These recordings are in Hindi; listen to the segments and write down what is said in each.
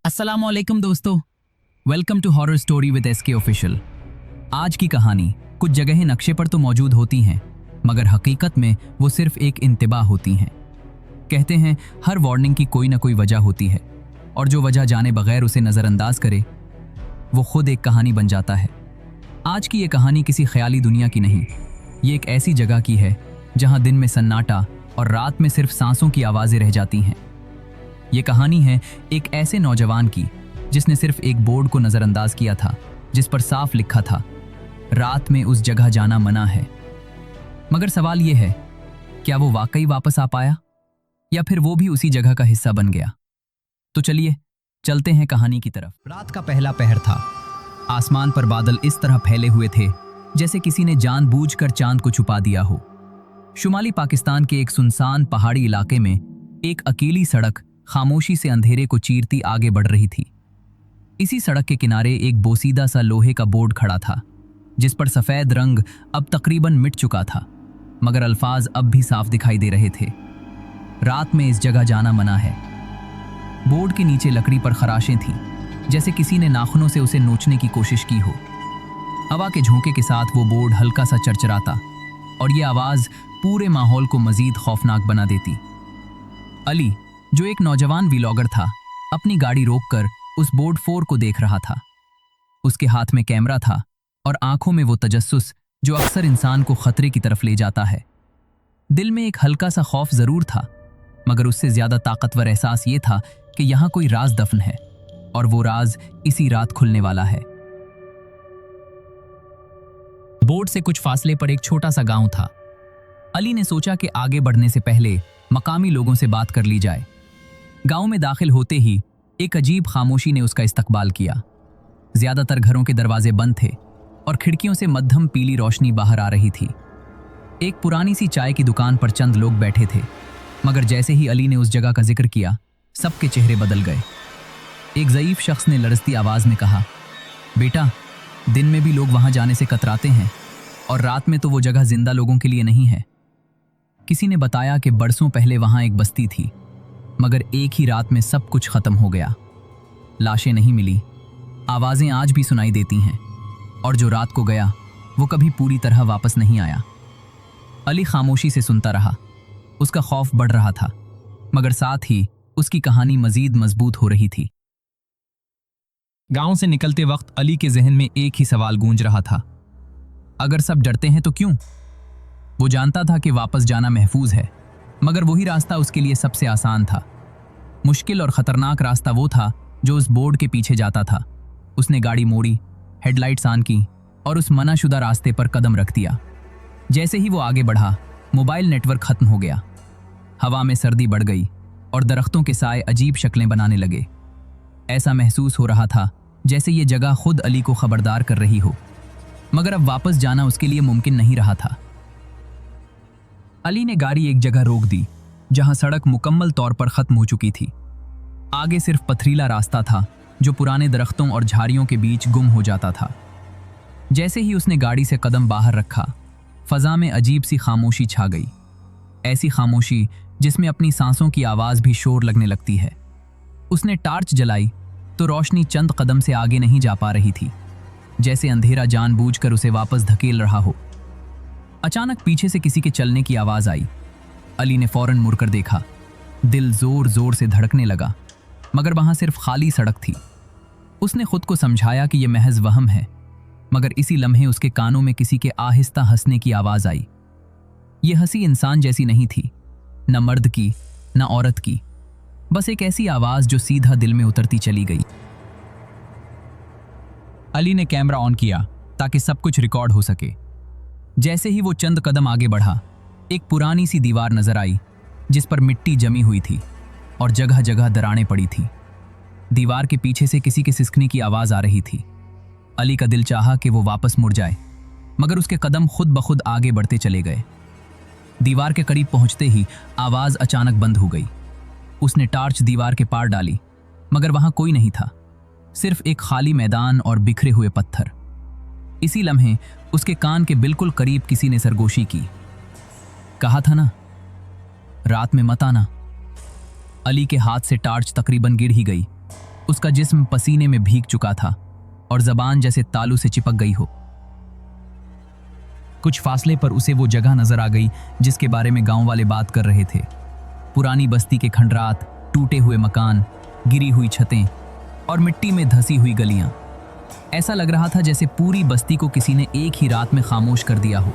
अस्सलामुअलैकुम दोस्तों, welcome to horror story with SK official. आज की कहानी कुछ जगहें नक्शे पर तो मौजूद होती हैं, मगर हकीकत में वो सिर्फ एक इंतबाह होती हैं। कहते हैं हर वार्निंग की कोई ना कोई वजह होती है, और जो वजह जाने बगैर उसे नज़रअंदाज करे वो खुद एक कहानी बन जाता है। आज की ये कहानी किसी ख्याली दुनिया की नहीं, ये एक ऐसी जगह की है जहाँ दिन में सन्नाटा और रात में सिर्फ सांसों की आवाज़ें रह जाती हैं। ये कहानी है एक ऐसे नौजवान की जिसने सिर्फ एक बोर्ड को नज़रअंदाज किया था जिस पर साफ लिखा था रात में उस जगह जाना मना है। मगर सवाल ये है, क्या वो वाकई वापस आ पाया या फिर वो भी उसी जगह का हिस्सा बन गया? तो चलिए चलते हैं कहानी की तरफ। रात का पहला पहर था। आसमान पर बादल इस तरह फैले हुए थे जैसे किसी ने जानबूझकर चांद को छुपा दिया हो। शुमाली पाकिस्तान के एक सुनसान पहाड़ी इलाके में एक अकेली सड़क खामोशी से अंधेरे को चीरती आगे बढ़ रही थी। इसी सड़क के किनारे एक बोसीदा सा लोहे का बोर्ड खड़ा था जिस पर सफ़ेद रंग अब तकरीबन मिट चुका था, मगर अल्फाज अब भी साफ दिखाई दे रहे थे, रात में इस जगह जाना मना है। बोर्ड के नीचे लकड़ी पर खराशें थीं, जैसे किसी ने नाखूनों से उसे नोचने की कोशिश की हो। हवा के झोंके के साथ वो बोर्ड हल्का सा चरचराता और ये आवाज़ पूरे माहौल को मज़ीद खौफनाक बना देती। अली, जो एक नौजवान व्लॉगर था, अपनी गाड़ी रोककर उस बोर्ड 4 को देख रहा था। उसके हाथ में कैमरा था और आंखों में वो तजस्सुस जो अक्सर इंसान को खतरे की तरफ ले जाता है। दिल में एक हल्का सा खौफ जरूर था, मगर उससे ज्यादा ताकतवर एहसास ये था कि यहाँ कोई राज दफन है और वो राज इसी रात खुलने वाला है। बोर्ड से कुछ फासले पर एक छोटा सा गांव था। अली ने सोचा कि आगे बढ़ने से पहले मकामी लोगों से बात कर ली जाए। गांव में दाखिल होते ही एक अजीब खामोशी ने उसका इस्तकबाल किया। ज्यादातर घरों के दरवाजे बंद थे और खिड़कियों से मध्यम पीली रोशनी बाहर आ रही थी। एक पुरानी सी चाय की दुकान पर चंद लोग बैठे थे, मगर जैसे ही अली ने उस जगह का जिक्र किया, सबके चेहरे बदल गए। एक ज़ईफ शख्स ने लरजती आवाज में कहा, बेटा, दिन में भी लोग वहां जाने से कतराते हैं और रात में तो वो जगह जिंदा लोगों के लिए नहीं है। किसी ने बताया कि बरसों पहले वहां एक बस्ती थी, मगर एक ही रात में सब कुछ खत्म हो गया। लाशें नहीं मिली, आवाजें आज भी सुनाई देती हैं, और जो रात को गया वो कभी पूरी तरह वापस नहीं आया। अली खामोशी से सुनता रहा। उसका खौफ बढ़ रहा था, मगर साथ ही उसकी कहानी मजीद मजबूत हो रही थी। गांव से निकलते वक्त अली के जहन में एक ही सवाल गूंज रहा था, अगर सब डरते हैं तो क्यों? वो जानता था कि वापस जाना महफूज है, मगर वही रास्ता उसके लिए सबसे आसान था। मुश्किल और ख़तरनाक रास्ता वो था जो उस बोर्ड के पीछे जाता था। उसने गाड़ी मोड़ी, हेडलाइट्स ऑन की और उस मनाशुदा रास्ते पर कदम रख दिया। जैसे ही वो आगे बढ़ा, मोबाइल नेटवर्क ख़त्म हो गया। हवा में सर्दी बढ़ गई और दरख्तों के साए अजीब शक्लें बनाने लगे। ऐसा महसूस हो रहा था जैसे ये जगह खुद अली को खबरदार कर रही हो, मगर अब वापस जाना उसके लिए मुमकिन नहीं रहा था। अली ने गाड़ी एक जगह रोक दी जहां सड़क मुकम्मल तौर पर खत्म हो चुकी थी। आगे सिर्फ पथरीला रास्ता था जो पुराने दरख्तों और झाड़ियों के बीच गुम हो जाता था। जैसे ही उसने गाड़ी से कदम बाहर रखा, फजा में अजीब सी खामोशी छा गई। ऐसी खामोशी जिसमें अपनी सांसों की आवाज़ भी शोर लगने लगती है। उसने टार्च जलाई तो रोशनी चंद कदम से आगे नहीं जा पा रही थी, जैसे अंधेरा जानबूझकर उसे वापस धकेल रहा हो। अचानक पीछे से किसी के चलने की आवाज आई। अली ने फौरन मुड़कर देखा। दिल जोर जोर से धड़कने लगा, मगर वहां सिर्फ खाली सड़क थी। उसने खुद को समझाया कि यह महज वहम है, मगर इसी लम्हे उसके कानों में किसी के आहिस्ता हंसने की आवाज आई। यह हंसी इंसान जैसी नहीं थी, न मर्द की न औरत की, बस एक ऐसी आवाज जो सीधा दिल में उतरती चली गई। अली ने कैमरा ऑन किया ताकि सब कुछ रिकॉर्ड हो सके। जैसे ही वो चंद कदम आगे बढ़ा, एक पुरानी सी दीवार नजर आई जिस पर मिट्टी जमी हुई थी और जगह जगह दरारें पड़ी थी। दीवार के पीछे से किसी के सिसकने की आवाज आ रही थी। अली का दिल चाहा कि वो वापस मुड़ जाए, मगर उसके कदम खुद ब खुद आगे बढ़ते चले गए। दीवार के करीब पहुंचते ही आवाज अचानक बंद हो गई। उसने टार्च दीवार के पार डाली, मगर वहां कोई नहीं था, सिर्फ एक खाली मैदान और बिखरे हुए पत्थर। इसी लम्हे उसके कान के बिल्कुल करीब किसी ने सरगोशी की, कहा था ना, रात में मत आना। अली के हाथ से टार्च तकरीबन गिर ही गई। उसका जिस्म पसीने में भीग चुका था और जबान जैसे तालू से चिपक गई हो। कुछ फासले पर उसे वो जगह नजर आ गई जिसके बारे में गांव वाले बात कर रहे थे। पुरानी बस्ती के खंडरात, टूटे हुए मकान, गिरी हुई छतें और मिट्टी में धसी हुई गलियां। ऐसा लग रहा था जैसे पूरी बस्ती को किसी ने एक ही रात में खामोश कर दिया हो।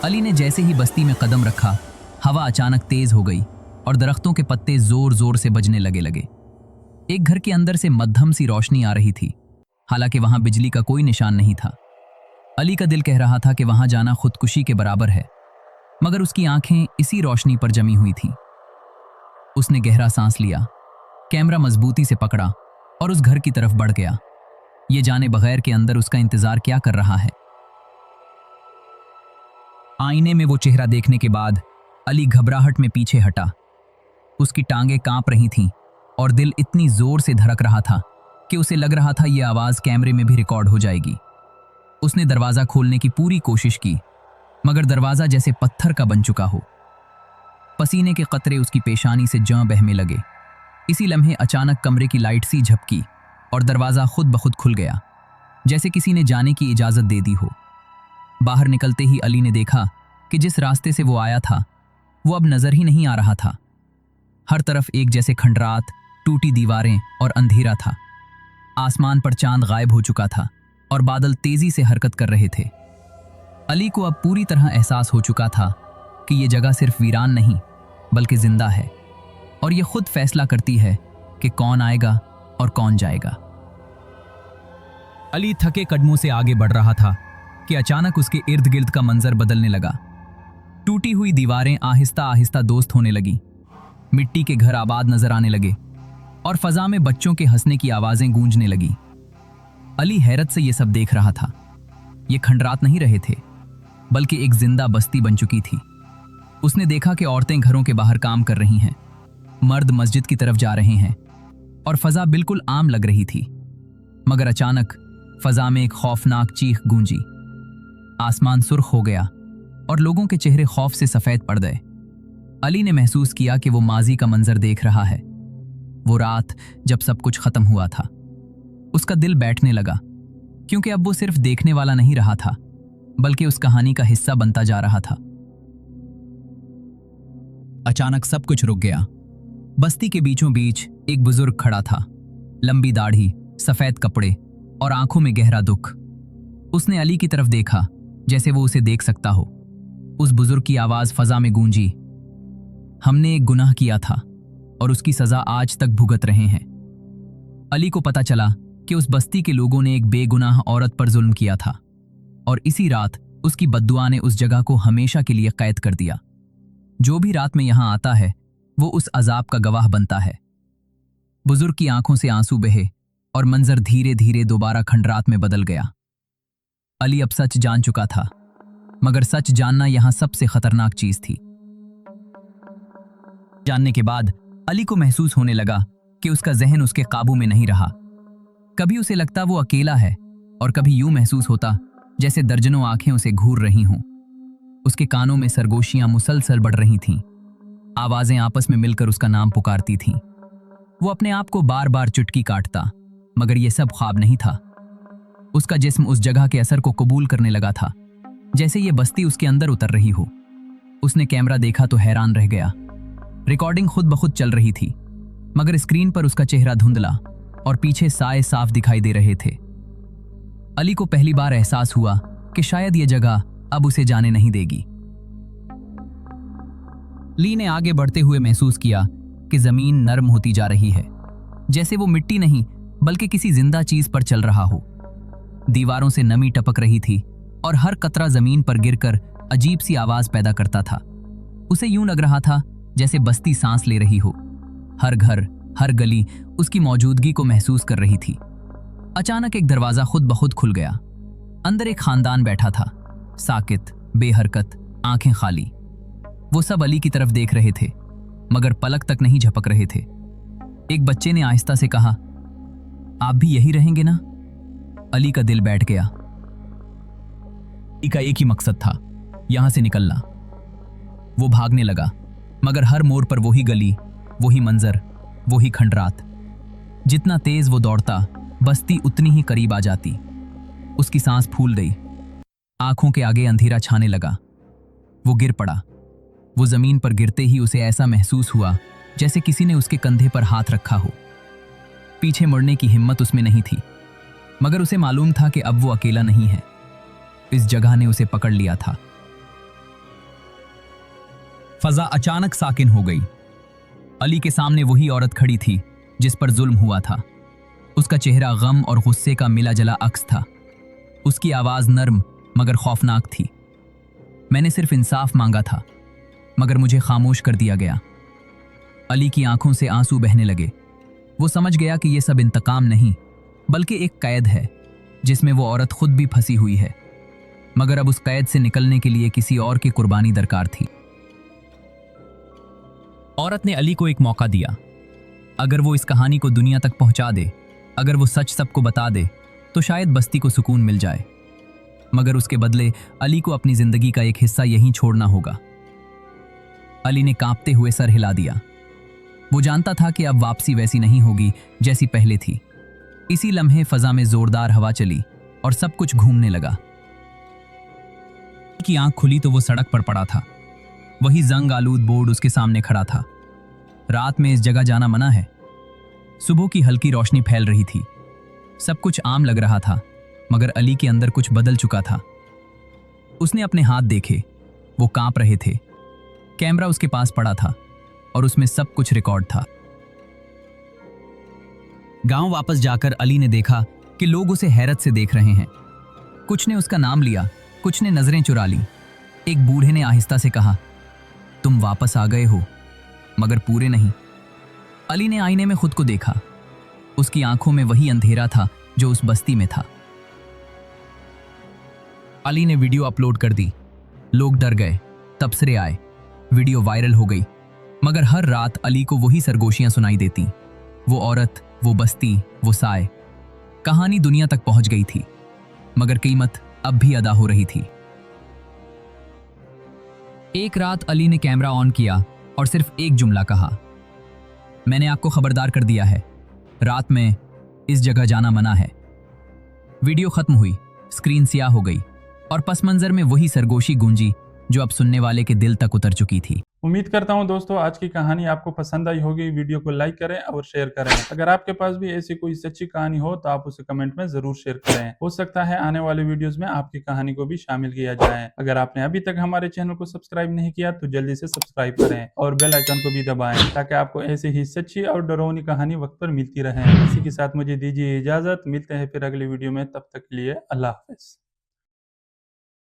अली ने जैसे ही बस्ती में कदम रखा, हवा अचानक तेज हो गई और दरख्तों के पत्ते जोर जोर से बजने लगे। एक घर के अंदर से मध्यम सी रोशनी आ रही थी, हालांकि वहां बिजली का कोई निशान नहीं था। अली का दिल कह रहा था कि वहां जाना खुदकुशी के बराबर है, मगर उसकी आंखें इसी रोशनी पर जमी हुई थीं। उसने गहरा सांस लिया, कैमरा मजबूती से पकड़ा और उस घर की तरफ बढ़ गया, ये जाने बगैर कि अंदर उसका इंतजार क्या कर रहा है। आईने में वो चेहरा देखने के बाद अली घबराहट में पीछे हटा। उसकी टांगें कांप रही थीं और दिल इतनी जोर से धड़क रहा था कि उसे लग रहा था यह आवाज कैमरे में भी रिकॉर्ड हो जाएगी। उसने दरवाजा खोलने की पूरी कोशिश की, मगर दरवाजा जैसे पत्थर का बन चुका हो। पसीने के कतरे उसकी पेशानी से जं बहने लगे। इसी लम्हे अचानक कमरे की लाइट सी झपकी और दरवाजा खुद ब खुद खुल गया, जैसे किसी ने जाने की इजाजत दे दी हो। बाहर निकलते ही अली ने देखा कि जिस रास्ते से वो आया था वो अब नजर ही नहीं आ रहा था। हर तरफ एक जैसे खंडरात, टूटी दीवारें और अंधेरा था। आसमान पर चांद गायब हो चुका था और बादल तेजी से हरकत कर रहे थे। अली को अब पूरी तरह एहसास हो चुका था कि ये जगह सिर्फ वीरान नहीं बल्कि जिंदा है और ये खुद फैसला करती है कि कौन आएगा और कौन जाएगा। अली थके कदमों से आगे बढ़ रहा था कि अचानक उसके इर्द गिर्द का मंजर बदलने लगा। टूटी हुई दीवारें आहिस्ता आहिस्ता दोस्त होने लगी, मिट्टी के घर आबाद नजर आने लगे और फजा में बच्चों के हंसने की आवाजें गूंजने लगी। अली हैरत से यह सब देख रहा था। ये खंडरात नहीं रहे थे, बल्कि एक जिंदा बस्ती बन चुकी थी। उसने देखा कि औरतें घरों के बाहर काम कर रही हैं, मर्द मस्जिद की तरफ जा रहे हैं और फजा बिल्कुल आम लग रही थी। मगर अचानक फजा में एक खौफनाक चीख गूंजी। आसमान सुर्ख हो गया और लोगों के चेहरे खौफ से सफेद पड़ गए। अली ने महसूस किया कि वो माजी का मंजर देख रहा है, वो रात जब सब कुछ खत्म हुआ था। उसका दिल बैठने लगा, क्योंकि अब वो सिर्फ देखने वाला नहीं रहा था, बल्कि उस कहानी का हिस्सा बनता जा रहा था। अचानक सब कुछ रुक गया। बस्ती के बीचों बीच एक बुजुर्ग खड़ा था, लंबी दाढ़ी, सफेद कपड़े और आंखों में गहरा दुख। उसने अली की तरफ देखा जैसे वो उसे देख सकता हो। उस बुजुर्ग की आवाज फजा में गूंजी, हमने एक गुनाह किया था और उसकी सजा आज तक भुगत रहे हैं। अली को पता चला कि उस बस्ती के लोगों ने एक बेगुनाह औरत पर जुल्म किया था और इसी रात उसकी बद्दुआ ने उस जगह को हमेशा के लिए कैद कर दिया। जो भी रात में यहां आता है वो उस अजाब का गवाह बनता है। बुजुर्ग की आंखों से आंसू बहे और मंजर धीरे धीरे दोबारा खंडरात में बदल गया। अली अब सच जान चुका था, मगर सच जानना यहां सबसे खतरनाक चीज थी। जानने के बाद अली को महसूस होने लगा कि उसका जहन उसके काबू में नहीं रहा। कभी उसे लगता वो अकेला है और कभी यूं महसूस होता जैसे दर्जनों आंखें उसे घूर रही हों। उसके कानों में सरगोशियां मुसलसल बढ़ रही थीं, आवाजें आपस में मिलकर उसका नाम पुकारती थीं। वो अपने आप को बार बार चुटकी काटता, मगर यह सब ख्वाब नहीं था। उसका जिस्म उस जगह के असर को कबूल करने लगा था, जैसे ये बस्ती उसके अंदर उतर रही हो। उसने कैमरा देखा तो हैरान रह गया। रिकॉर्डिंग खुद ब खुद चल रही थी, मगर स्क्रीन पर उसका चेहरा धुंधला और पीछे साए साफ दिखाई दे रहे थे। अली को पहली बार एहसास हुआ कि शायद ये जगह अब उसे जाने नहीं देगी। ली ने आगे बढ़ते हुए महसूस किया कि जमीन नरम होती जा रही है, जैसे वो मिट्टी नहीं बल्कि किसी जिंदा चीज पर चल रहा हो। दीवारों से नमी टपक रही थी और हर कतरा जमीन पर गिरकर अजीब सी आवाज पैदा करता था। उसे यूं लग रहा था जैसे बस्ती सांस ले रही हो। हर घर, हर गली उसकी मौजूदगी को महसूस कर रही थी। अचानक एक दरवाजा खुद ब खुद खुल गया। अंदर एक खानदान बैठा था, साकित, बेहरकत, आंखें खाली। वो सब अली की तरफ देख रहे थे, मगर पलक तक नहीं झपक रहे थे। एक बच्चे ने आहिस्ता से कहा, आप भी यही रहेंगे ना? अली का दिल बैठ गया। अली का एक ही मकसद था, यहां से निकलना। वो भागने लगा, मगर हर मोड़ पर वही गली, वही मंजर, वही खंडरात। जितना तेज वो दौड़ता, बस्ती उतनी ही करीब आ जाती। उसकी सांस फूल गई, आंखों के आगे अंधेरा छाने लगा। वो गिर पड़ा। वो जमीन पर गिरते ही उसे ऐसा महसूस हुआ जैसे किसी ने उसके कंधे पर हाथ रखा हो। पीछे मुड़ने की हिम्मत उसमें नहीं थी, मगर उसे मालूम था कि अब वो अकेला नहीं है। इस जगह ने उसे पकड़ लिया था। फजा अचानक साकिन हो गई। अली के सामने वही औरत खड़ी थी जिस पर जुल्म हुआ था। उसका चेहरा गम और गुस्से का मिला जला अक्स था। उसकी आवाज नर्म मगर खौफनाक थी। मैंने सिर्फ इंसाफ मांगा था, मगर मुझे खामोश कर दिया गया। अली की आंखों से आंसू बहने लगे। वो समझ गया कि यह सब इंतकाम नहीं, बल्कि एक कैद है जिसमें वो औरत खुद भी फंसी हुई है। मगर अब उस कैद से निकलने के लिए किसी और की कुर्बानी दरकार थी। औरत ने अली को एक मौका दिया। अगर वो इस कहानी को दुनिया तक पहुंचा दे, अगर वो सच सबको बता दे, तो शायद बस्ती को सुकून मिल जाए। मगर उसके बदले अली को अपनी जिंदगी का एक हिस्सा यहीं छोड़ना होगा। अली ने कांपते हुए सर हिला दिया। वो जानता था कि अब वापसी वैसी नहीं होगी जैसी पहले थी। इसी लम्हे फजा में जोरदार हवा चली और सब कुछ घूमने लगा। की आंख खुली तो वो सड़क पर पड़ा था। वही जंग आलूद बोर्ड उसके सामने खड़ा था। रात में इस जगह जाना मना है। सुबह की हल्की रोशनी फैल रही थी। सब कुछ आम लग रहा था, मगर अली के अंदर कुछ बदल चुका था। उसने अपने हाथ देखे, वो कांप रहे थे। कैमरा उसके पास पड़ा था और उसमें सब कुछ रिकॉर्ड था। गांव वापस जाकर अली ने देखा कि लोग उसे हैरत से देख रहे हैं। कुछ ने उसका नाम लिया, कुछ ने नजरें चुरा ली। एक बूढ़े ने आहिस्ता से कहा, तुम वापस आ गए हो, मगर पूरे नहीं। अली ने आईने में खुद को देखा। उसकी आंखों में वही अंधेरा था जो उस बस्ती में था। अली ने वीडियो अपलोड कर दी। लोग डर गए, तबसरे आए, वीडियो वायरल हो गई। मगर हर रात अली को वही सरगोशियां सुनाई देती। वो औरत, वो बस्ती, वो साए। कहानी दुनिया तक पहुंच गई थी, मगर कीमत अब भी अदा हो रही थी। एक रात अली ने कैमरा ऑन किया और सिर्फ एक जुमला कहा, मैंने आपको खबरदार कर दिया है, रात में इस जगह जाना मना है। वीडियो खत्म हुई, स्क्रीन सियाह हो गई और पस मंजर में वही सरगोशी गूंजी जो अब सुनने वाले के दिल तक उतर चुकी थी। उम्मीद करता हूं दोस्तों आज की कहानी आपको पसंद आई होगी। वीडियो को लाइक करें और शेयर करें। अगर आपके पास भी ऐसी कोई सच्ची कहानी हो तो आप उसे कमेंट में जरूर शेयर करें। हो सकता है आने वाले वीडियोस में आपकी कहानी को भी शामिल किया जाए। अगर आपने अभी तक हमारे चैनल को सब्सक्राइब नहीं किया तो जल्दी से सब्सक्राइब करें और बेल आइकन को भी दबाएं ताकि आपको ऐसी ही सच्ची और डरावनी कहानी वक्त पर मिलती रहे। इसी के साथ मुझे दीजिए इजाजत। मिलते हैं फिर अगली वीडियो में, तब तक के लिए अल्लाह हाफिज।